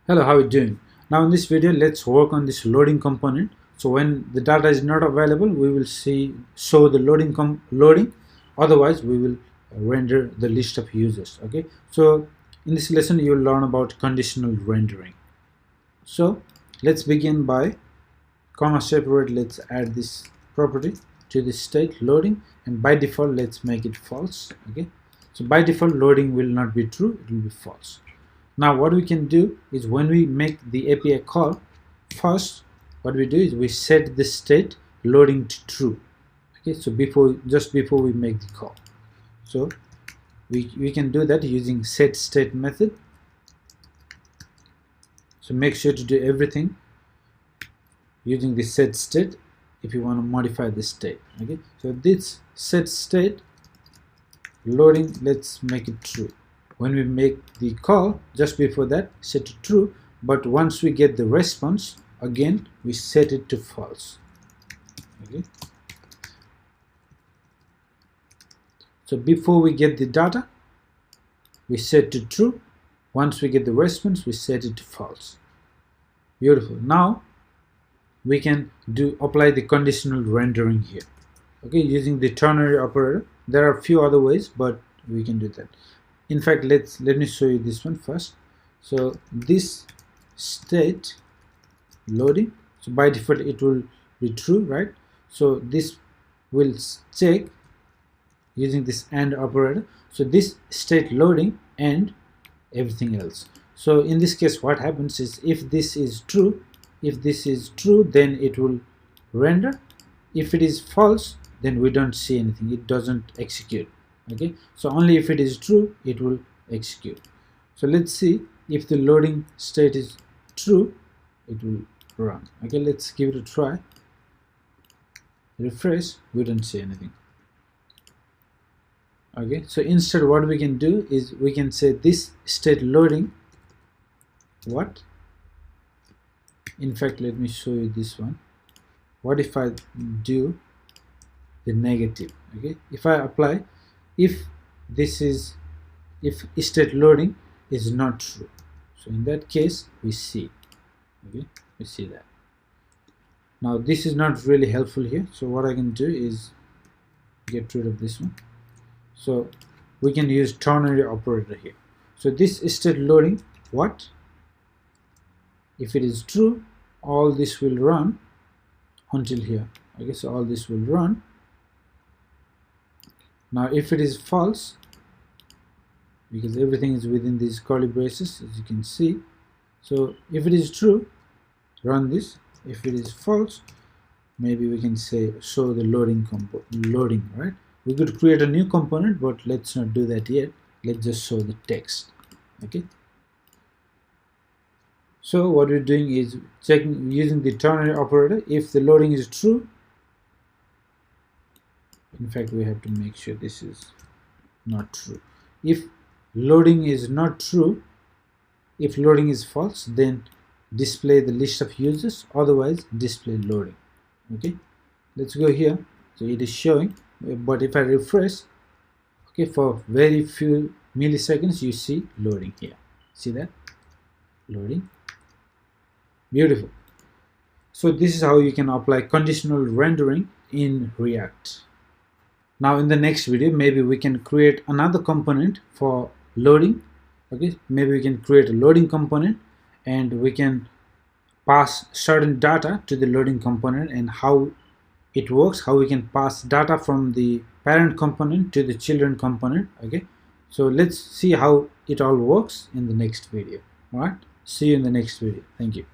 Hello, how are you doing? Now in this video, let's work on this loading component. So when the data is not available, we will show the loading. Otherwise, we will render the list of users. Okay. So in this lesson, you will learn about conditional rendering. So let's begin by comma separate. Let's add this property to the state loading, and by default, let's make it false. Okay. So by default, loading will not be true; it will be false. Now what we can do is when we make the API call, first what we do is we set the state loading to true. Okay, so just before we make the call. So we can do that using set state method. So make sure to do everything using the set state if you want to modify the state. Okay, so this set state loading, let's make it true. When we make the call, just before that set to true, but once we get the response, again we set it to false. Okay, so before we get the data, we set to true. Once we get the response, we set it to false. Beautiful. Now we can apply the conditional rendering here. Okay, using the ternary operator. There are a few other ways, but we can do that. In fact, let me show you this one first. So this state loading, so by default it will be true, right? So this will check using this AND operator. So this state loading and everything else. So in this case, what happens is if this is true, then it will render. If it is false, then we don't see anything. It doesn't execute. Okay, so only if it is true it will execute. So let's see if the loading state is true, it will run. Okay, let's give it a try. Refresh, we don't see anything. Okay, so instead what we can do is we can say this state loading what. In fact, let me show you this one. What if I do the negative? Okay, if I apply if state loading is not true, so in that case we see. Okay, we see that. Now this is not really helpful here, so what I can do is get rid of this one. So we can use ternary operator here. So this state loading what, if it is true, all this will run until here. Okay, so all this will run. Now if it is false, because everything is within these curly braces as you can see, so if it is true, run this. If it is false, maybe we can say show the loading, right? We could create a new component, but let's not do that yet. Let's just show the text. Okay, so what we're doing is checking using the ternary operator. If the loading is true, in fact we have to make sure this is not true. If loading is not true, if loading is false, then display the list of users, otherwise display loading. Okay, let's go here. So it is showing, but if I refresh, okay, for very few milliseconds you see loading here. See that? Loading. Beautiful. So this is how you can apply conditional rendering in React. Now in the next video, maybe we can create another component for loading. Okay, maybe we can create a loading component and we can pass certain data to the loading component, and how it works, how we can pass data from the parent component to the children component. Okay, so let's see how it all works in the next video. All right, see you in the next video. Thank you.